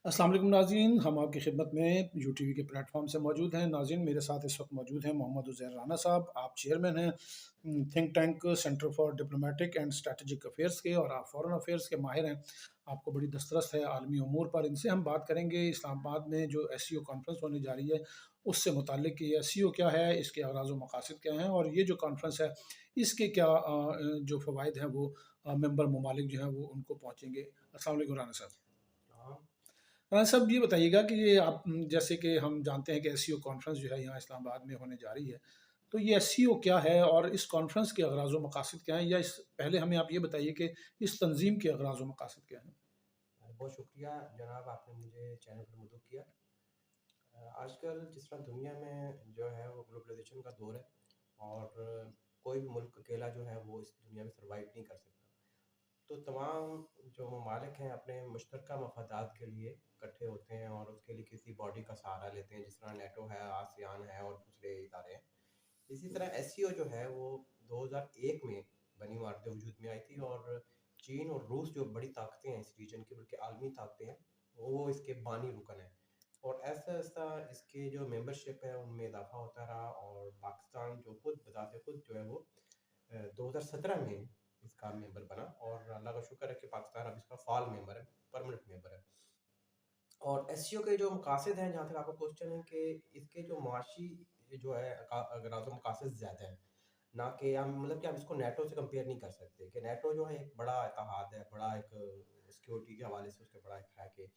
अस्सलाम वालेकुम नाज़रीन, हम आपकी खिदमत में यूटीवी के प्लेटफॉर्म से मौजूद हैं। नाज़रीन, मेरे साथ इस वक्त मौजूद हैं मोहम्मद उज़ैर राना साहब। आप चेयरमैन हैं think tank centre for diplomatic and strategic affairs के, और आप फॉरेन अफेयर्स के माहिर हैं। आपको बड़ी दस्तरस है आलमी उमूर पर। इनसे हम बात करेंगे इस्लामाबाद में जो एससीओ कॉन्फ्रेंस होने जा रही है उससे मुतालिक कि एससीओ क्या है, इसके अगराज़ व मकासद क्या हैं, और ये जो कॉन्फ्रेंस है इसके क्या जो फ़वाइद हैं वो मेंबर ममालिक जो हैं वो उनको पहुँचेंगे। अस्सलाम वालेकुम राना साहब। हाँ, हाँ, साहब ये बताइएगा कि ये आप जैसे कि हम जानते हैं कि एससीओ कॉन्फ्रेंस जो है यहाँ इस्लामाबाद में होने जा रही है, तो ये एससीओ क्या है और इस कॉन्फ्रेंस के अगराज़ व मकासद क्या हैं? या इस पहले हमें आप ये बताइए कि इस तंज़ीम के अगराज़ व मकासद क्या हैं? बहुत शुक्रिया जनाब आपने मुझे चैनल पर मदद किया। आजकल जिस तरह दुनिया में जो है वो ग्लोबलाइजेशन का दौर है और कोई भी मुल्क अकेला जो है वो इस दुनिया में सर्वाइव नहीं कर सकता। तो तमाम जो ममालिक हैं अपने मुश्तरका मफादात के लिए इकट्ठे होते हैं और उसके लिए किसी बॉडी का सहारा लेते हैं, जिस तरह नेटो है, आसियान है और दूसरे इदारे हैं। इसी तरह एससीओ जो है वो 2001 में बनी इमारत वजूद में आई थी और चीन और रूस जो बड़ी ताकतें हैं इस रीजन की, बल्कि आलमी ताकतें हैं, वो इसके बानी रुकन है। और ऐसा ऐसा इसके जो मेंबरशिप है उनमें इजाफा होता रहा और पाकिस्तान जो खुद बताते खुद जो है वो 2017 में इसका मेंबर बना और अल्लाह का शुक्र है कि पाकिस्तान अब इसका फाल मेंबर है, परमानेंट मेंबर है। और एससीओ के जो मकासद हैं, जहाँ तक आपका क्वेश्चन है कि इसके जो मुआशी जो है अगराज़ मकासद ज़्यादा है, ना कि हम मतलब कि हम इसको नेटो से कंपेयर नहीं कर सकते कि नेटो जो है एक बड़ा इत्तेहाद है, बड़ा एक सिक्योरिटी के हवाले से उसके बड़ा एक है कि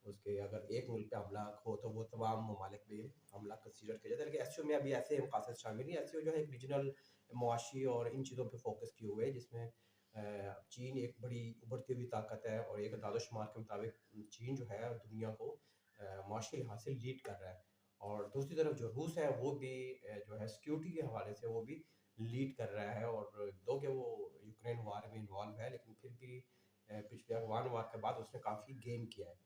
उसके अगर एक मुल्क पे हमला हो तो वो तमाम ममालिक पे हमला कंसीडर किया जाता है। लेकिन एससीओ में अभी ऐसे मकासद शामिल नहीं है। एससीओ जो है एक रीजनल मुआशी और इन चीज़ों पे फोकस किए हुए है, जिसमें चीन एक बड़ी उभरती हुई ताकत है और एक दानिशुमार के मुताबिक चीन जो है दुनिया को मुआशी लिहाज से लीड कर रहा है। और दूसरी तरफ जो रूस है वो भी जो है सिक्योरिटी के हवाले से वो भी लीड कर रहा है। और दो कि वो यूक्रेन वार में इन्वॉल्व है, लेकिन फिर भी पिछले अफगान वार के बाद उसने काफ़ी गेन किया है।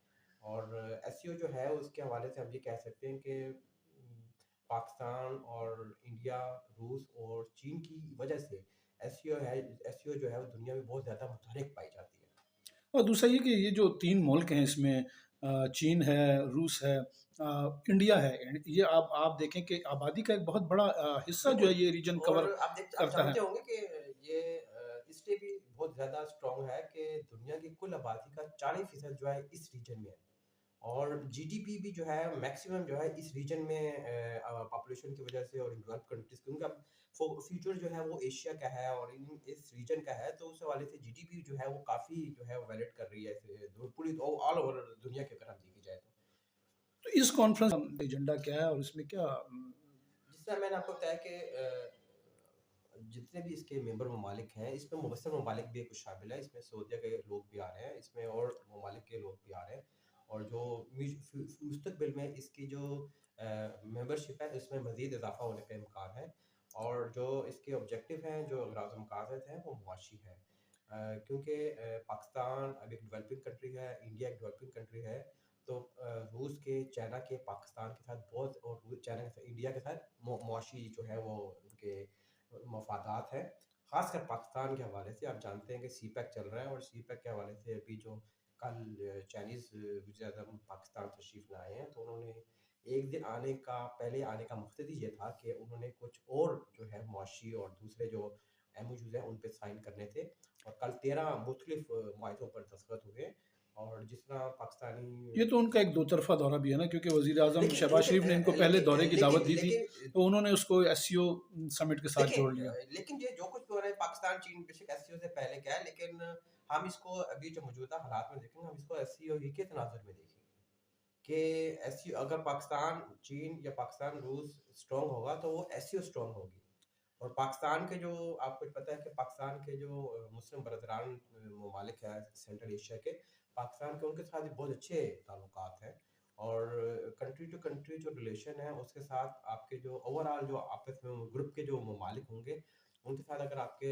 और एससीओ जो है उसके हवाले से हम ये कह सकते हैं कि पाकिस्तान और इंडिया, रूस और चीन की वजह से एससीओ जो है वो दुनिया में बहुत ज़्यादा मुतहरिक पाई जाती है। और दूसरा ये कि ये जो 3 मुल्क हैं इसमें चीन है, रूस है, इंडिया है। ये आप देखें कि आबादी का एक बहुत बड़ा हिस्सा जो है बिल्कुल। ये रीजन कवर और आप करता है। जानते होंगे कि ये इसलिए भी बहुत ज़्यादा स्ट्रॉन्ग है कि दुनिया की कुल आबादी का 40% जो है इस रीजन में है। और जीडीपी भी जो है मैक्सिमम जो है इस रीजन में पॉपुलेशन की वजह से और डेवलप कंट्रीज क्योंकि अब फ्यूचर जो है वो एशिया का है और इस रीजन का है, तो उस हवाले से जीडीपी जो है वो काफ़ी जो है वैलिड कर रही है पूरी ऑल ओवर दुनिया की अगर हम देखी जाए तो। तो इस कॉन्फ्रेंस एजेंडा क्या है और इसमें क्या जिस तरह मैंने आपको बताया कि जितने भी इसके मेंबर ममालिक हैं, इसमें मुबशर ममालिक भी कुछ शामिल है, इसमें सऊदीया के लोग भी आ रहे हैं, इसमें और ममालिक के लोग भी आ रहे हैं। और जो मुस्तकबिल में इसकी जो मेंबरशिप है उसमें मज़ीद इजाफा होने का इम्कान है। और जो इसके ऑब्जेक्टिव हैं, जो अगराज़ मकासद हैं, वो मुआशी हैं। क्योंकि पाकिस्तान अब एक डेवलपिंग कंट्री है, इंडिया एक डेवलपिंग कंट्री है, तो रूस के, चाइना के, पाकिस्तान के साथ बहुत और चाइना के साथ इंडिया के साथ मुआशी जो है वो उनके मफादात हैं। ख़ासकर पाकिस्तान के हवाले से आप जानते हैं कि सी पैक चल रहा है और सी पैक के हवाले से अभी जो कल चाइनीज़ वज़ीर आज़म पाकिस्तान तशरीफ़ लाए हैं, तो उन्होंने एक दिन आने का पहले आने का मकसद ही ये था कि उन्होंने कुछ और जो है मुआशी और दूसरे जो एमओयूज़ हैं उन पे साइन करने थे। और कल 13 मुख्तलिफ माहिदों पर दस्तखत हुए। और जिस तरह ये पाकिस्तानी तो उनका एक दो तरफ़ा दौरा भी है ना, क्योंकि वज़ीर-ए-आज़म लेकिन शहबाज लेकिन शरीफ ने इनको पहले दौरे की दावत दी थी, लेकिन तो उन्होंने उसको एससीओ समिट के साथ जोड़ लिया। लेकिन ये जो कुछ भी हो रहा है पाकिस्तान चीन बेशक एससीओ से पहले क्या है, लेकिन हम इसको अभी जो मौजूदा हालात में देखेंगे, हम इसको एससीओ ही के तनाजुर में देखेंगे कि एससीओ अगर पाकिस्तान चीन या पाकिस्तान रूस स्ट्रांग होगा तो वो एससीओ स्ट्रांग होगी। और पाकिस्तान के जो आपको पता है कि पाकिस्तान के जो मुस्लिम बरदरान ममालिक है सेंट्रल एशिया के, पाकिस्तान के उनके साथ भी बहुत अच्छे ताल्लुकात हैं। और कंट्री टू कंट्री जो रिलेशन है उसके साथ आपके जो ओवरऑल जो आपस में ग्रुप के जो ममालिक होंगे उनके साथ अगर आपके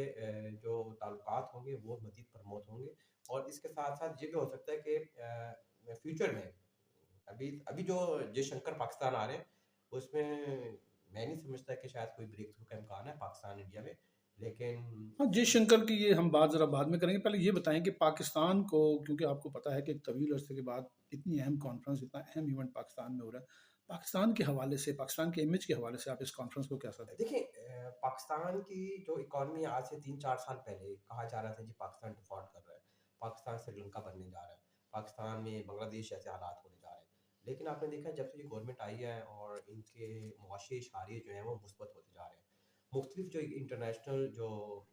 जो ताल्लुकात होंगे वो मज़ीद प्रमोट होंगे। और इसके साथ साथ ये भी हो सकता है कि फ्यूचर में अभी अभी जो जयशंकर पाकिस्तान आ रहे हैं उसमें मैं नहीं समझता कि शायद कोई ब्रेक थ्रू का इम्कान है पाकिस्तान इंडिया में। लेकिन हाँ, जयशंकर की ये हम बात ज़रा बाद में करेंगे। पहले ये बताएँ कि पाकिस्तान को, क्योंकि आपको पता है कि एक तवील अरसे के बाद इतनी अहम कॉन्फ्रेंस, इतना अहम इवेंट पाकिस्तान में हो रहा है। पाकिस्तान के हवाले से, पाकिस्तान के इमेज के हवाले से आप इस कॉन्फ्रेंस को कैसा देखते देखिए पाकिस्तान की जो इकॉनमी आज से 3-4 साल पहले कहा जा रहा था जी पाकिस्तान डिफ़ॉल्ट कर रहा है, पाकिस्तान श्रीलंका बनने जा रहा है, पाकिस्तान में बांग्लादेश जैसे हालात होने जा रहे हैं। लेकिन आपने देखा जब से ये गवर्नमेंट आई है और इनके मुआशी इशारे जो हैं वो मुस्बत होते जा रहे हैं। मुख्तलिफ जो इंटरनेशनल जो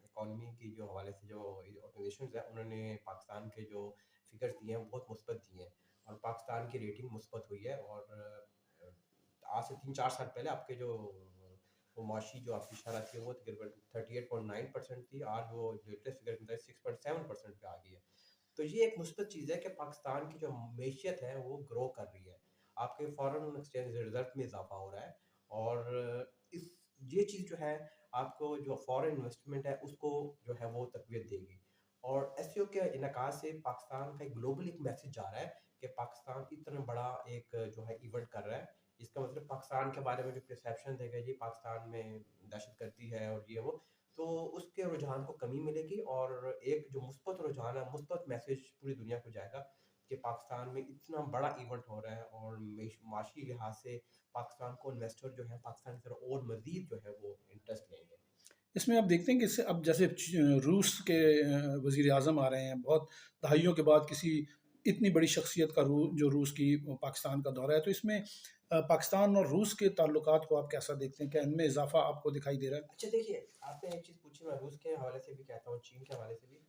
इकॉनमी की जो हवाले से जो ऑर्गेनाइजेशंस हैं उन्होंने पाकिस्तान के जो फिगर्स दिए हैं वो बहुत मुस्बत दिए हैं और पाकिस्तान की रेटिंग मुस्बत हुई है और आज से 3-4 साल पहले आपके जो वो मुआशी जो आपकी शरह थी वो तकरीबन 38.9% थी, आज वो लेटेस्ट फिगर मिलता है 6.7% पे आ गई है। तो ये एक मुस्बत चीज़ है कि पाकिस्तान की जो मैशियत है वो ग्रो कर रही है। आपके फॉरेन एक्सचेंज रिज़र्व में इज़ाफ़ा हो रहा है और इस ये चीज़ जो है आपको जो फॉरेन इन्वेस्टमेंट है उसको जो है वो तक़वियत देगी। और एससीओ के इनकाद से पाकिस्तान का एक ग्लोबल एक मैसेज जा रहा है कि पाकिस्तान इतना बड़ा एक जो है इवेंट कर रहा है। इसका मतलब पाकिस्तान के बारे में जो परसेप्शन देगा जी पाकिस्तान में दहशतगर्दी है और ये वो, तो उसके रुझान को कमी मिलेगी और एक जो मुस्बत रुझान है, मुस्बत मैसेज पूरी दुनिया को जाएगा कि पाकिस्तान में इतना बड़ा इवेंट हो रहा है और माशी लिहाज से पाकिस्तान को इन्वेस्टर जो है पाकिस्तान की तरफ और मजीद जो है वो इंटरेस्ट लेंगे। हैं? इसमें आप देखते हैं कि इससे अब जैसे रूस के वज़ीर आज़म आ रहे हैं, बहुत दहाइयों के बाद किसी इतनी बड़ी शख्सियत का जो रूस की पाकिस्तान का दौरा है, तो इसमें पाकिस्तान और रूस के ताल्लुकात को आप कैसा देखते हैं? क्या इनमें इज़ाफ़ा आपको दिखाई दे रहा है? अच्छा देखिए, आपने एक चीज़ पूछी मैं रूस के हवाले से भी कहता हूँ, चीन के हवाले से भी।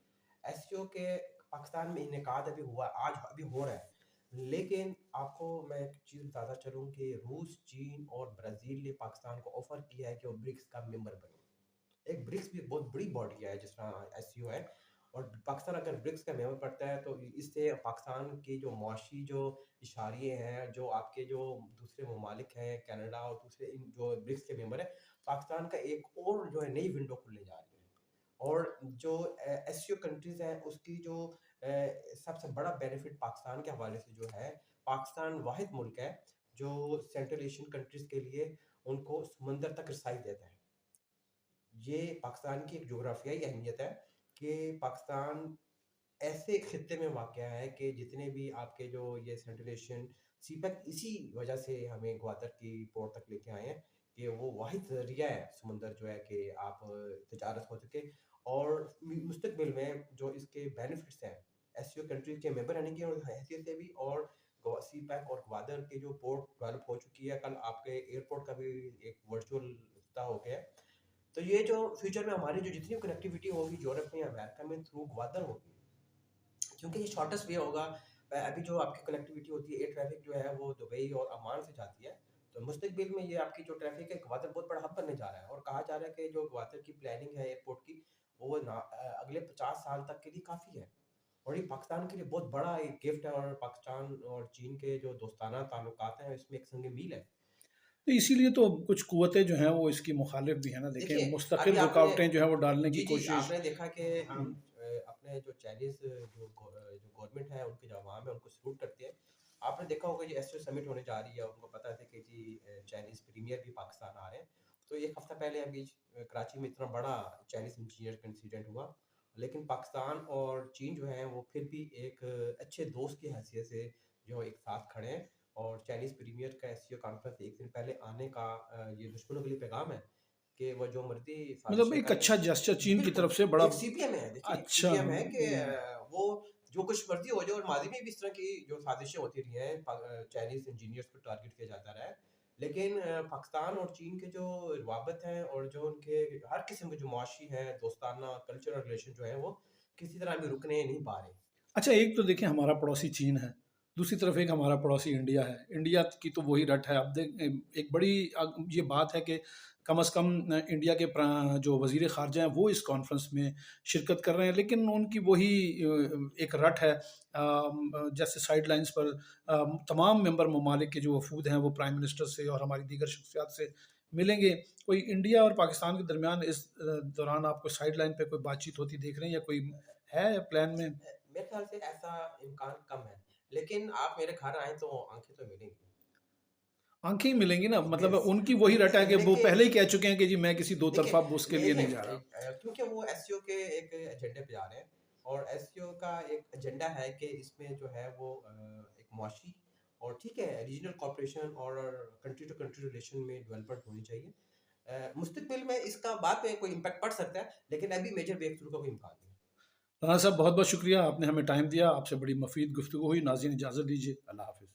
एससीओ के पाकिस्तान में इनेकाद अभी हुआ आज अभी हो रहा है। लेकिन आपको मैं एक चीज़ बताता चलूँ कि रूस, चीन और ब्राज़ील ने पाकिस्तान को ऑफ़र किया है कि वो ब्रिक्स का मेंबर बने। एक ब्रिक्स भी बहुत बड़ी बॉडी है जिस तरह एससीओ है और पाकिस्तान अगर ब्रिक्स का मेंबर पड़ता है तो इससे पाकिस्तान की जो मुआशी जो इशारे हैं जो आपके जो दूसरे ममालिक हैं कनाडा और दूसरे इन जो ब्रिक्स के मेंबर है पाकिस्तान का एक और जो है नई विंडो खुलने जा रही है और जो एससीओ कंट्रीज हैं उसकी जो सबसे बड़ा बेनिफिट पाकिस्तान के हवाले से जो है पाकिस्तान वाहिद मुल्क है जो सेंट्रल एशियन कंट्रीज के लिए उनको समंदर तक रसाई देता है। ये पाकिस्तान की एक जोग्राफियाई अहमियत है कि पाकिस्तान ऐसे खित्ते में वाक़या है कि जितने भी आपके जो ये सेंट्रल एशियन सीपैक इसी वजह से हमें ग्वादर की पोर्ट तक लेके आए हैं कि वो वाहिद ज़रिया है समुंदर जो है कि आप तिजारत हो सके और मुस्तकबिल में जो इसके बेनिफिट्स हैं एससीओ कंट्रीज के मेंबर रहने की और हैसियत से भी और सीपैक और ग्वादर के जो पोर्ट डेवलप हो चुकी है कल आपके एयरपोर्ट का भी एक वर्चुअल हो गया है तो ये जो फ्यूचर में हमारी जो जितनी कनेक्टिविटी होगी यूरोप में या अमेरिका में थ्रू ग्वादर होगी क्योंकि ये शॉर्टेस्ट वे होगा अभी जो आपकी कनेक्टिविटी होती है एयर ट्रैफिक जो है वो दुबई और अमान से जाती है तो मुस्तकबिल में ये आपकी जो ट्रैफिक है ग्वादर बहुत बड़ा हब बनने जा रहा है और कहा जा रहा है कि जो ग्वादर की प्लानिंग है एयरपोर्ट की वो अगले 50 साल तक के लिए काफ़ी है और ये पाकिस्तान के लिए बहुत बड़ा एक गिफ्ट है और पाकिस्तान और चीन के जो दोस्ताना ताल्लुकात हैं इसमें एक संग मील है। तो इसीलिए तो कुछ कुव्वतें जो हैं वो इसकी मुखालिफ भी हैं ना, देखें देखिए, अभी मुस्तकिल आपने रुकावटें जो है वो डालने की जी, जी, कोशिश। आपने देखा कि हम हुँ। अपने जो चाइनीज़ जो गवर्नमेंट है, उनके जो अवाम है, उनको सैल्यूट करते हैं। आपने देखा होगा ये एससीओ समिट होने जा रही है, उनको पता था कि जी चाइनीज़ प्रीमियर भी पाकिस्तान आ रहे हैं। तो 1 हफ्ता पहले अभी कराची में इतना बड़ा चाइनीज़ इंजीनियर का इंसिडेंट हुआ। लेकिन पाकिस्तान और चीन जो हैं, वो फिर भी एक अच्छे दोस्त की हैसियत से जो एक साथ खड़े हैं और चाइनीज़ प्रीमियर का एससीओ कॉन्फ्रेंस 1 दिन पहले आने का ये दुश्मनों के लिए पैगाम है। कि वो जो मर्ज़ी मतलब साज़िशें एक कर लें। अच्छा जेस्चर चीन की बिल्कुल, तरफ से बड़ा एक सीपीएम है देखिए एक अच्छा। सीपीएम है कि वो जो कुछ मर्ज़ी हो जाए और माज़ी में भी इस तरह की जो साज़िशें होती रही हैं चाइनीज़ इंजीनियर्स को टारगेट किया जाता रहा है। लेकिन पाकिस्तान और चीन के जो रवाबत हैं और जो उनके हर किस्म के जो मुआशी है, दोस्ताना कल्चरल रिलेशन जो है वो किसी तरह भी रुकने नहीं पा रहे। अच्छा, एक तो देखिए हमारा पड़ोसी चीन है, दूसरी तरफ एक हमारा पड़ोसी इंडिया है। इंडिया की तो वही रट है। अब एक बड़ी ये बात है कि कम से कम इंडिया के जो वज़ीर ख़ारजा हैं वो इस कॉन्फ्रेंस में शिरकत कर रहे हैं, लेकिन उनकी वही एक रट है। जैसे साइडलाइंस पर तमाम मेंबर ममालिक के जो वफ़ूद हैं वो प्राइम मिनिस्टर से और हमारी दीगर शख्सियात से मिलेंगे। कोई इंडिया और पाकिस्तान के दरमियान इस दौरान आपको साइडलाइन पे कोई बातचीत होती देख रहे हैं या कोई है प्लान में? मेरे ख़्याल से ऐसा इम्कान कम है। लेकिन आप मेरे घर आएँ तो आँखें तो मिलेंगी। आँखें ही मिलेंगी ना, मतलब यस। उनकी वही रटा है कि वो लेकिन पहले ही कह चुके हैं कि जी मैं किसी दो देखिए, तरफ़ा उसके लिए यही नहीं जा रहा। है क्योंकि वो एसईओ के एक एजेंडे पे जा रहे हैं और एसईओ का एक एजेंडा है कि इसमें जो है वो एक मुआशी और ठीक है रीजनल कोऑपरेशन और कंट्री टू कंट्री रिलेशन में डेवलपमेंट होनी चाहिए। मुस्तकबिल में इसका बाद में कोई इम्पैक्ट पड़ सकता है, लेकिन अभी मेजर ब्रेक थ्रू का कोई इम्कान नहीं है। राना साहब बहुत-बहुत शुक्रिया, आपने हमें टाइम दिया, आपसे बड़ी मुफ़ीद गुफ्तगू हुई। नाज़रीन इजाज़त दीजिए, अल्लाह हाफ़िज़।